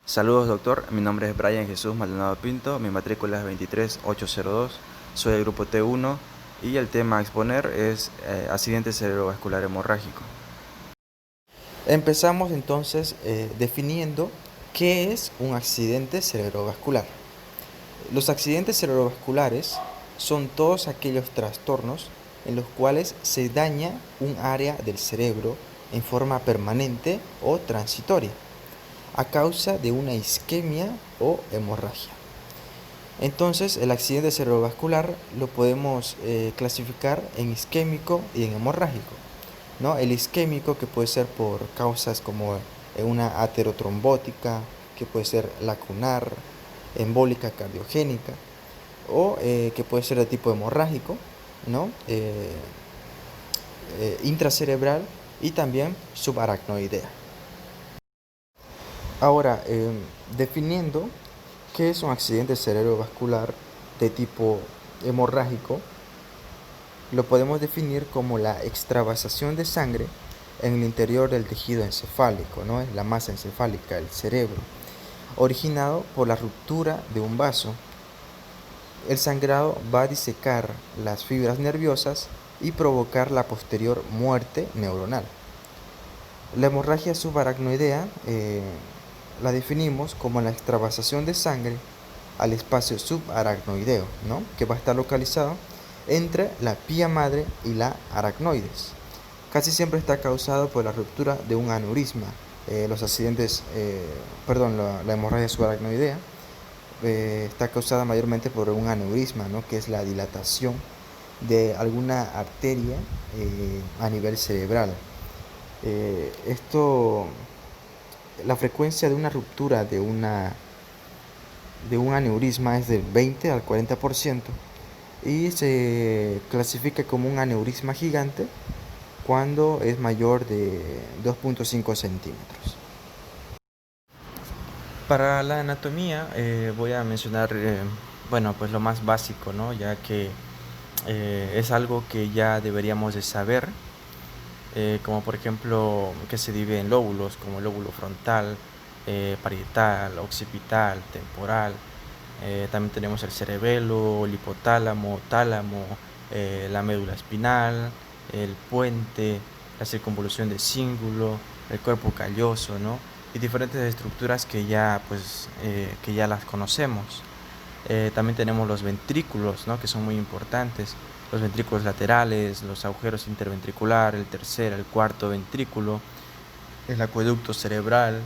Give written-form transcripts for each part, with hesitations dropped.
Saludos doctor, mi nombre es Brian Jesús Maldonado Pinto, mi matrícula es 23802, soy del grupo T1 y el tema a exponer es accidente cerebrovascular hemorrágico. Empezamos entonces definiendo qué es un accidente cerebrovascular. Los accidentes cerebrovasculares son todos aquellos trastornos en los cuales se daña un área del cerebro en forma permanente o transitoria, a causa de una isquemia o hemorragia. Entonces, el accidente cerebrovascular lo podemos clasificar en isquémico y en hemorrágico, ¿no? El isquémico, que puede ser por causas como una aterotrombótica, que puede ser lacunar, embólica cardiogénica, o que puede ser de tipo hemorrágico, ¿no? Intracerebral y también subaracnoidea. Ahora, definiendo qué es un accidente cerebrovascular de tipo hemorrágico, lo podemos definir como la extravasación de sangre en el interior del tejido encefálico, ¿no? La masa encefálica, el cerebro, originado por la ruptura de un vaso. El sangrado va a disecar las fibras nerviosas y provocar la posterior muerte neuronal. La hemorragia subaracnoidea la definimos como la extravasación de sangre al espacio subaracnoideo, ¿no? Que va a estar localizado entre la pía madre y la aracnoides. Casi siempre está causado por la ruptura de un aneurisma. Los accidentes, la hemorragia subaracnoidea está causada mayormente por un aneurisma, ¿no? Que es la dilatación de alguna arteria a nivel cerebral. La frecuencia de una ruptura de un aneurisma es del 20 al 40% y se clasifica como un aneurisma gigante cuando es mayor de 2.5 centímetros. Para la anatomía voy a mencionar pues lo más básico, ¿no? Ya que es algo que ya deberíamos de saber, como por ejemplo que se divide en lóbulos como el lóbulo frontal, parietal, occipital, temporal. También tenemos el cerebelo, el hipotálamo, tálamo, la médula espinal, el puente, la circunvolución de cíngulo, el cuerpo calloso, ¿no? Y diferentes estructuras que ya las conocemos. También tenemos los ventrículos, ¿no? Que son muy importantes. Los ventrículos laterales, los agujeros interventricular, el tercer, el cuarto ventrículo, el acueducto cerebral.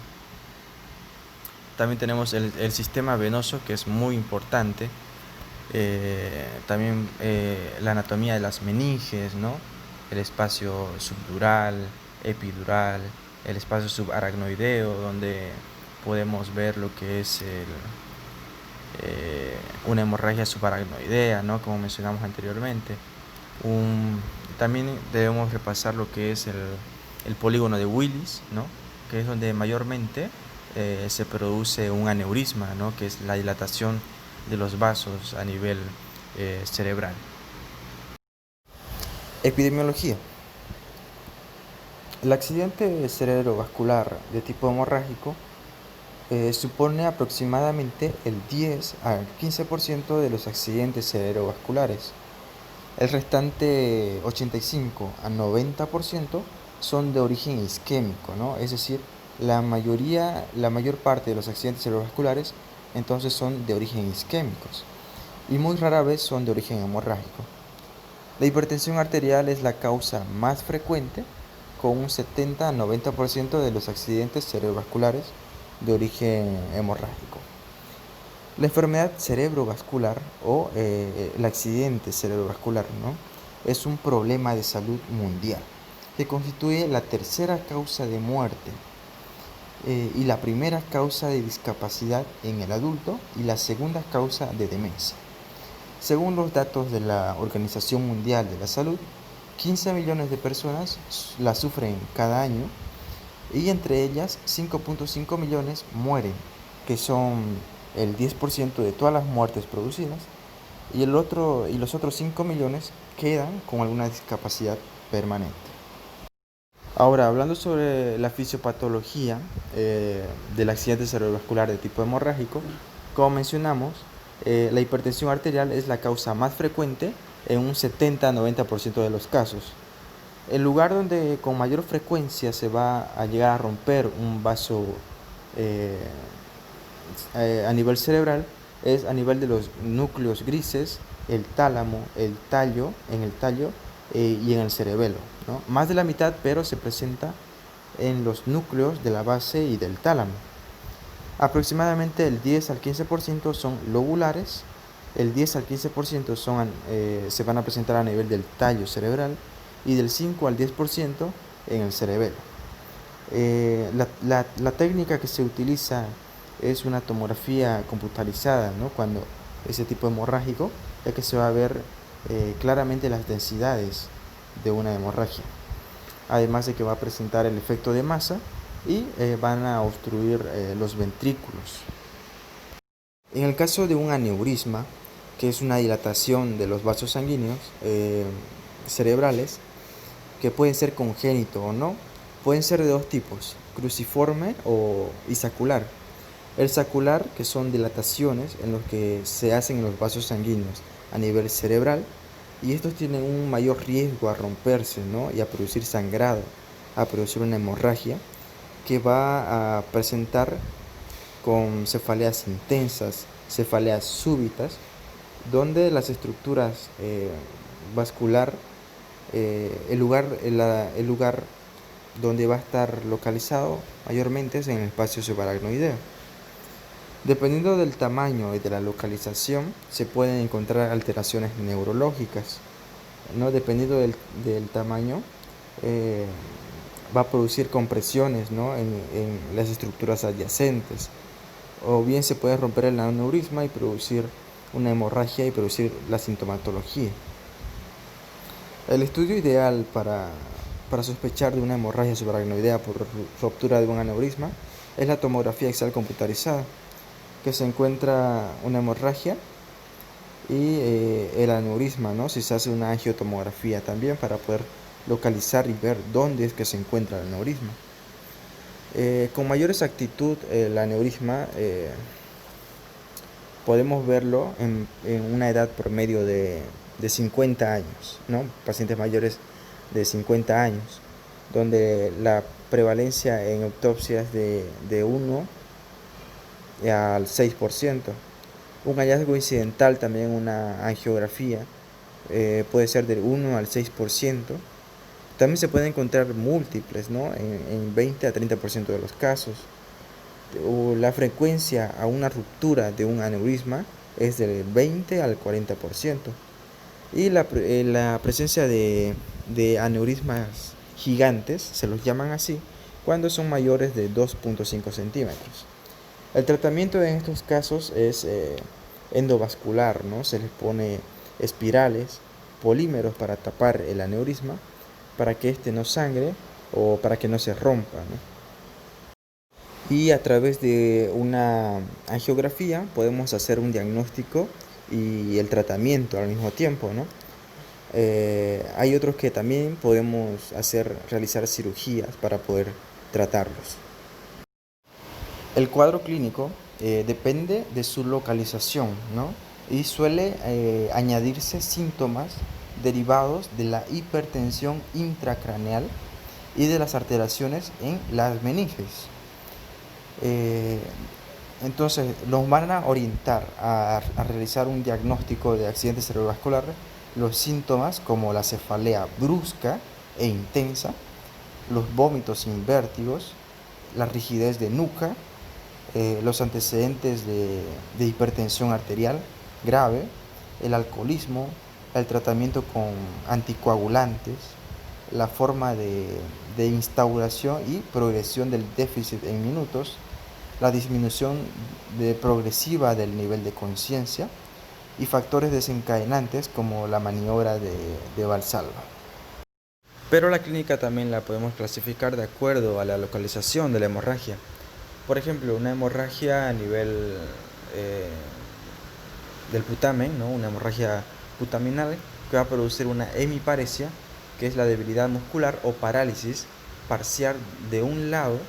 También tenemos el sistema venoso, que es muy importante. También la anatomía de las meninges, ¿no? El espacio subdural, epidural, el espacio subaracnoideo, donde podemos ver lo que es una hemorragia subaracnoidea, ¿no? Como mencionamos anteriormente. También debemos repasar lo que es el polígono de Willis, ¿no? Que es donde mayormente se produce un aneurisma, ¿no? Que es la dilatación de los vasos a nivel cerebral. Epidemiología. El accidente cerebrovascular de tipo hemorrágico supone aproximadamente el 10 al 15% de los accidentes cerebrovasculares. El restante 85 a 90% son de origen isquémico, ¿no? Es decir, la mayor parte de los accidentes cerebrovasculares entonces son de origen isquémicos y muy rara vez son de origen hemorrágico. La hipertensión arterial es la causa más frecuente, con un 70 a 90% de los accidentes cerebrovasculares de origen hemorrágico. La enfermedad cerebrovascular o el accidente cerebrovascular, ¿no? Es un problema de salud mundial que constituye la tercera causa de muerte y la primera causa de discapacidad en el adulto y la segunda causa de demencia. Según los datos de la Organización Mundial de la Salud, 15 millones de personas la sufren cada año y entre ellas 5.5 millones mueren, que son el 10% de todas las muertes producidas, y los otros 5 millones quedan con alguna discapacidad permanente. Ahora, hablando sobre la fisiopatología del accidente cerebrovascular de tipo hemorrágico, como mencionamos, la hipertensión arterial es la causa más frecuente en un 70-90% de los casos. El lugar donde con mayor frecuencia se va a llegar a romper un vaso eh, a nivel cerebral es a nivel de los núcleos grises, el tálamo, en el tallo y en el cerebelo, ¿no? Más de la mitad, pero se presenta en los núcleos de la base y del tálamo. Aproximadamente el 10 al 15% son lobulares, el 10 al 15% se van a presentar a nivel del tallo cerebral y del 5 al 10% en el cerebelo. La técnica que se utiliza es una tomografía computarizada, ¿no? Cuando ese tipo hemorrágico, ya que se va a ver claramente las densidades de una hemorragia. Además de que va a presentar el efecto de masa y van a obstruir los ventrículos. En el caso de un aneurisma, que es una dilatación de los vasos sanguíneos cerebrales, que pueden ser congénito o no, pueden ser de dos tipos, cruciforme y sacular. El sacular, que son dilataciones en los que se hacen en los vasos sanguíneos a nivel cerebral, y estos tienen un mayor riesgo a romperse, ¿no? Y a producir sangrado, a producir una hemorragia que va a presentar con cefaleas intensas, cefaleas súbitas, donde las estructuras vascular, el lugar donde va a estar localizado mayormente es en el espacio subaracnoideo. Dependiendo del tamaño y de la localización, se pueden encontrar alteraciones neurológicas, ¿no? Dependiendo del tamaño, va a producir compresiones, ¿no? en las estructuras adyacentes. O bien se puede romper el aneurisma y producir una hemorragia y producir la sintomatología. El estudio ideal para sospechar de una hemorragia subaracnoidea por ruptura de un aneurisma es la tomografía axial computarizada, que se encuentra una hemorragia y el aneurisma, ¿no? Si se hace una angiotomografía también para poder localizar y ver dónde es que se encuentra el aneurisma. Con mayor exactitud el aneurisma podemos verlo en una edad promedio de 50 años, ¿no? Pacientes mayores de 50 años, donde la prevalencia en autopsia es de 1 al 6%. Un hallazgo incidental también, una angiografía, puede ser del 1 al 6%. También se pueden encontrar múltiples, ¿no? en 20 a 30% de los casos. La frecuencia a una ruptura de un aneurisma es del 20 al 40%. Y la presencia de aneurismas gigantes, se los llaman así, cuando son mayores de 2.5 centímetros. El tratamiento en estos casos es endovascular, ¿no? Se les pone espirales, polímeros para tapar el aneurisma, para que éste no sangre o para que no se rompa, ¿no? Y a través de una angiografía podemos hacer un diagnóstico y el tratamiento al mismo tiempo, ¿no? Hay otros que también podemos realizar cirugías para poder tratarlos. El cuadro clínico depende de su localización, ¿no? Y suele añadirse síntomas derivados de la hipertensión intracraneal y de las alteraciones en las meninges. Entonces, nos van a orientar a realizar un diagnóstico de accidente cerebrovascular, los síntomas como la cefalea brusca e intensa, los vómitos sin vértigos, la rigidez de nuca, los antecedentes de hipertensión arterial grave, el alcoholismo, el tratamiento con anticoagulantes, la forma de instauración y progresión del déficit en minutos, la disminución progresiva del nivel de conciencia y factores desencadenantes como la maniobra de Valsalva. Pero la clínica también la podemos clasificar de acuerdo a la localización de la hemorragia. Por ejemplo, una hemorragia a nivel del putamen, ¿no? Una hemorragia putaminal que va a producir una hemiparesia, que es la debilidad muscular o parálisis parcial de un lado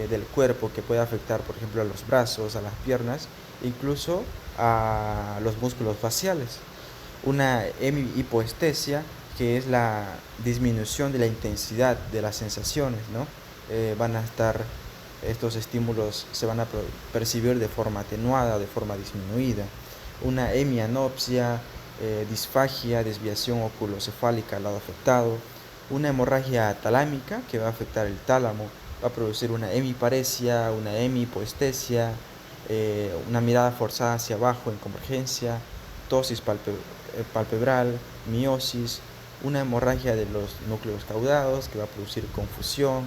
del cuerpo que puede afectar, por ejemplo, a los brazos, a las piernas, incluso a los músculos faciales. Una hemihipoestesia, que es la disminución de la intensidad de las sensaciones, ¿no? Van a estar, estos estímulos se van a percibir de forma atenuada, de forma disminuida. Una hemianopsia, disfagia, desviación oculocefálica al lado afectado. Una hemorragia talámica, que va a afectar el tálamo, va a producir una hemiparesia, una hemihipoestesia, una mirada forzada hacia abajo en convergencia, tosis palpebral, miosis, una hemorragia de los núcleos caudados que va a producir confusión,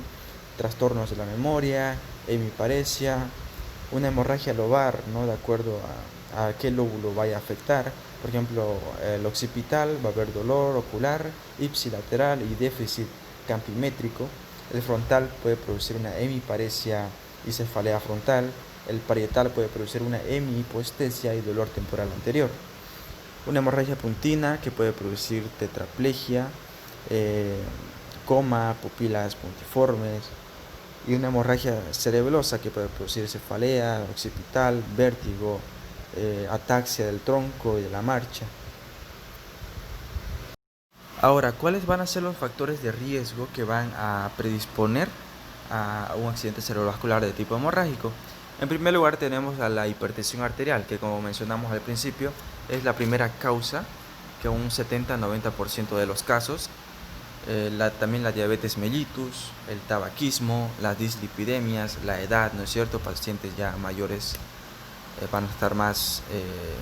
trastornos de la memoria, hemiparesia, una hemorragia lobar, ¿no? De acuerdo a qué lóbulo vaya a afectar. Por ejemplo, el occipital va a haber dolor ocular, ipsilateral y déficit campimétrico. El frontal puede producir una hemiparesia y cefalea frontal. El parietal puede producir una hemihipoestesia y dolor temporal anterior. Una hemorragia puntina que puede producir tetraplegia, coma, pupilas puntiformes, y una hemorragia cerebelosa que puede producir cefalea occipital, vértigo, ataxia del tronco y de la marcha. Ahora, ¿cuáles van a ser los factores de riesgo que van a predisponer a un accidente cerebrovascular de tipo hemorrágico? En primer lugar tenemos a la hipertensión arterial, que como mencionamos al principio, es la primera causa que un 70-90% de los casos. También la diabetes mellitus, el tabaquismo, las dislipidemias, la edad, ¿no es cierto? Pacientes ya mayores van a estar más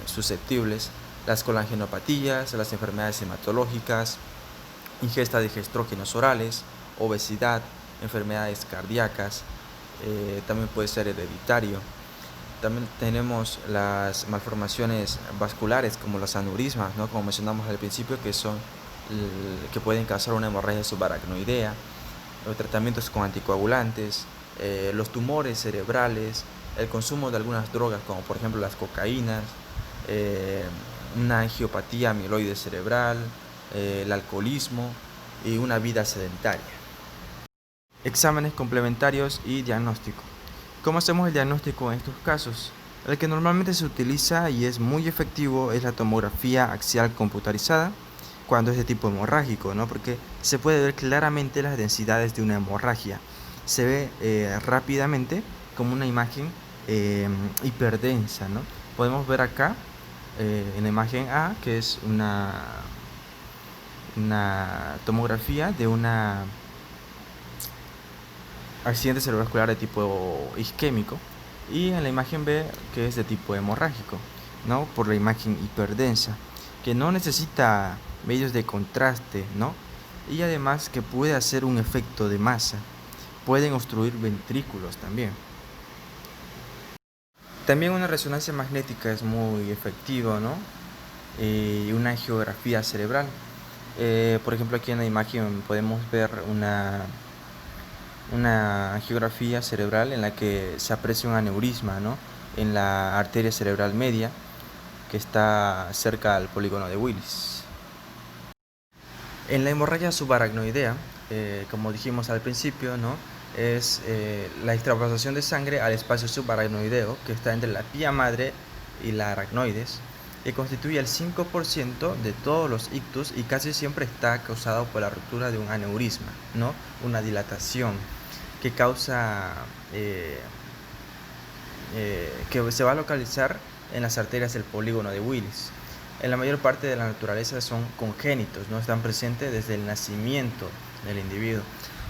susceptibles. Las colangenopatías, las enfermedades hematológicas, ingesta de estrógenos orales, obesidad, enfermedades cardíacas, también puede ser hereditario. También tenemos las malformaciones vasculares como los aneurismas, ¿no? Como mencionamos al principio, que pueden causar una hemorragia subaracnoidea, los tratamientos con anticoagulantes, los tumores cerebrales, el consumo de algunas drogas como por ejemplo las cocaínas, una angiopatía amiloide cerebral, el alcoholismo y una vida sedentaria. Exámenes complementarios y diagnóstico. ¿Cómo hacemos el diagnóstico en estos casos? El que normalmente se utiliza y es muy efectivo es la tomografía axial computarizada cuando es de tipo hemorrágico, ¿no? Porque se puede ver claramente las densidades de una hemorragia. Se ve rápidamente como una imagen hiperdensa, ¿no? Podemos ver acá en la imagen A, que es una tomografía de una accidente cerebrovascular de tipo isquémico, y en la imagen B, que es de tipo hemorrágico, ¿no? Por la imagen hiperdensa, que no necesita medios de contraste, ¿no? Y además que puede hacer un efecto de masa, pueden obstruir ventrículos también. También una resonancia magnética es muy efectiva, ¿no? Y una angiografía cerebral. Por ejemplo, aquí en la imagen podemos ver una angiografía cerebral en la que se aprecia un aneurisma, ¿no? En la arteria cerebral media, que está cerca al polígono de Willis. En la hemorragia subaracnoidea, como dijimos al principio, ¿no? Es la extravasación de sangre al espacio subaracnoideo, que está entre la pía madre y la aracnoides, que constituye el 5% de todos los ictus y casi siempre está causado por la ruptura de un aneurisma, ¿no? Una dilatación que causa, que se va a localizar en las arterias del polígono de Willis. En la mayor parte de la naturaleza son congénitos, no están presentes desde el nacimiento del individuo.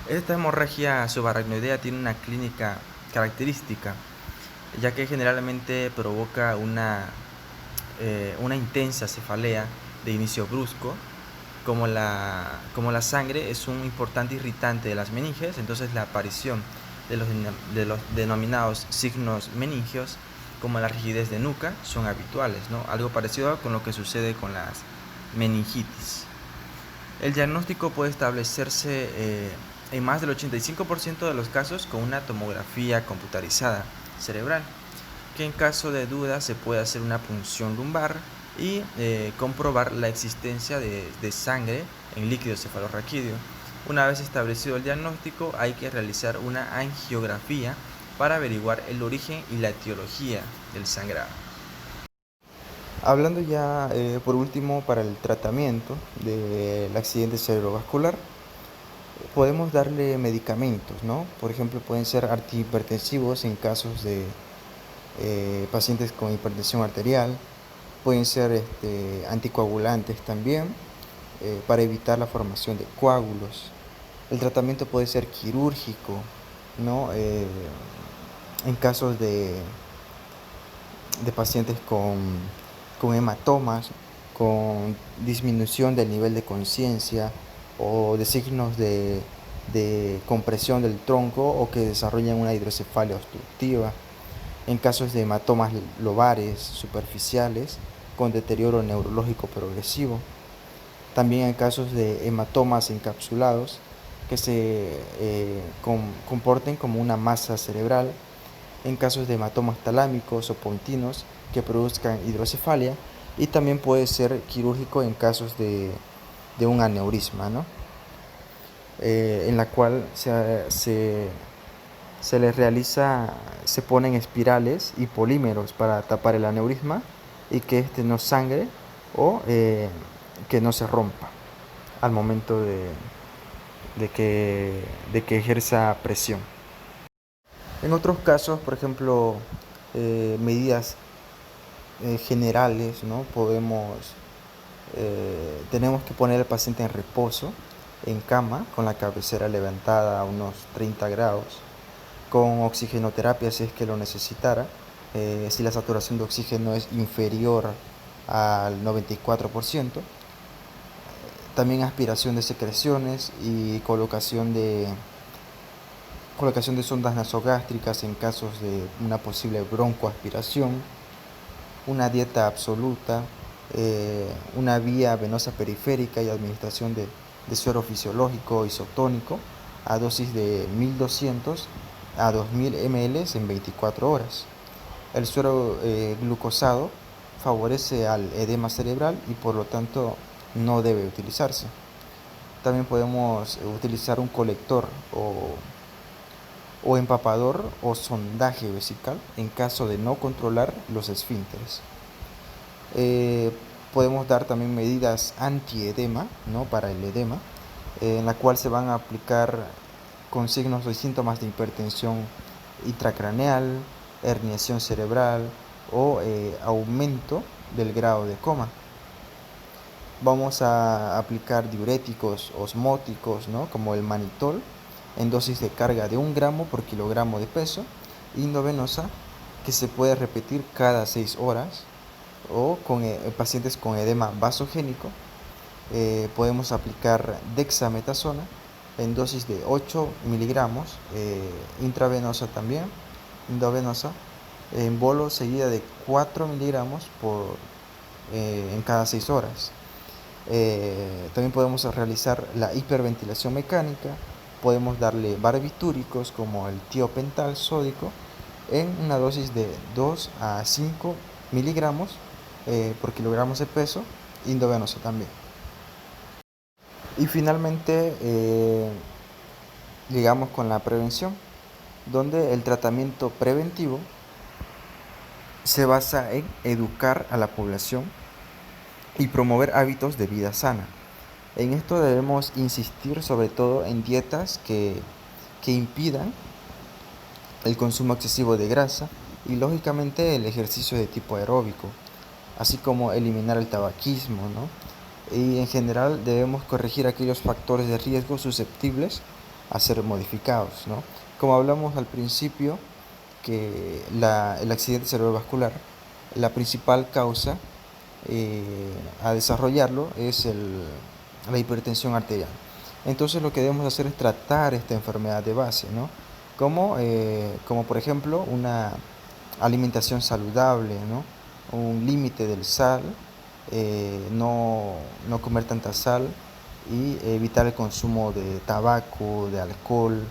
Esta hemorragia subaracnoidea tiene una clínica característica, ya que generalmente provoca una intensa cefalea de inicio brusco. Como la sangre es un importante irritante de las meninges, entonces la aparición de los denominados signos meningios, como la rigidez de nuca, son habituales, ¿no? Algo parecido con lo que sucede con las meningitis. El diagnóstico puede establecerse en más del 85% de los casos con una tomografía computarizada cerebral, que en caso de duda se puede hacer una punción lumbar y comprobar la existencia de sangre en líquido cefalorraquídeo. Una vez establecido el diagnóstico, hay que realizar una angiografía para averiguar el origen y la etiología del sangrado. Hablando ya por último para el tratamiento del accidente cerebrovascular, podemos darle medicamentos, ¿no? Por ejemplo, pueden ser antihipertensivos en casos de pacientes con hipertensión arterial, pueden ser anticoagulantes también para evitar la formación de coágulos. El tratamiento puede ser quirúrgico, ¿no? En casos de pacientes con hematomas, con disminución del nivel de conciencia o de signos de compresión del tronco o que desarrollan una hidrocefalia obstructiva. En casos de hematomas lobares superficiales con deterioro neurológico progresivo. También en casos de hematomas encapsulados que se comporten como una masa cerebral, en casos de hematomas talámicos o pontinos que produzcan hidrocefalia, y también puede ser quirúrgico en casos de un aneurisma, ¿no? En la cual se les realiza, se ponen espirales y polímeros para tapar el aneurisma y que no sangre o que no se rompa al momento de que ejerza presión. En otros casos, por ejemplo, medidas generales, ¿no? Tenemos que poner al paciente en reposo, en cama, con la cabecera levantada a unos 30 grados, con oxigenoterapia si es que lo necesitara, si la saturación de oxígeno es inferior al 94%, también aspiración de secreciones y colocación de sondas nasogástricas en casos de una posible broncoaspiración, una dieta absoluta, una vía venosa periférica y administración de suero fisiológico isotónico a dosis de 1200 a 2000 ml en 24 horas. El suero glucosado favorece al edema cerebral y por lo tanto no debe utilizarse. También podemos utilizar un colector o empapador o sondaje vesical en caso de no controlar los esfínteres. Podemos dar también medidas antiedema, ¿no? Para el edema, en la cual se van a aplicar con signos y síntomas de hipertensión intracraneal, herniación cerebral o aumento del grado de coma. Vamos a aplicar diuréticos osmóticos, ¿no? Como el manitol, en dosis de carga de 1 gramo por kilogramo de peso, endovenosa, que se puede repetir cada 6 horas, o con pacientes con edema vasogénico. Podemos aplicar dexametasona en dosis de 8 miligramos, intravenosa también, endovenosa, en bolo seguida de 4 miligramos en cada 6 horas. También podemos realizar la hiperventilación mecánica, podemos darle barbitúricos como el tiopental sódico en una dosis de 2 a 5 miligramos por kilogramos de peso, endovenosa también. Y finalmente llegamos con la prevención, donde el tratamiento preventivo se basa en educar a la población y promover hábitos de vida sana. En esto debemos insistir sobre todo en dietas que impidan el consumo excesivo de grasa y lógicamente el ejercicio de tipo aeróbico, así como eliminar el tabaquismo, ¿no? Y en general debemos corregir aquellos factores de riesgo susceptibles a ser modificados, ¿no? Como hablamos al principio, que el accidente cerebrovascular, la principal causa a desarrollarlo es la hipertensión arterial. Entonces lo que debemos hacer es tratar esta enfermedad de base, ¿no? Como por ejemplo una alimentación saludable, ¿no? Un límite del sal, no comer tanta sal y evitar el consumo de tabaco, de alcohol,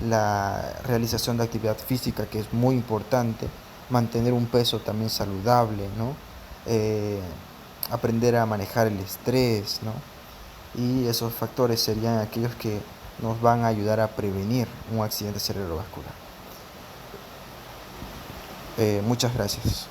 la realización de actividad física, que es muy importante, mantener un peso también saludable, ¿no? Aprender a manejar el estrés, ¿no? Y esos factores serían aquellos que nos van a ayudar a prevenir un accidente cerebrovascular. Muchas gracias.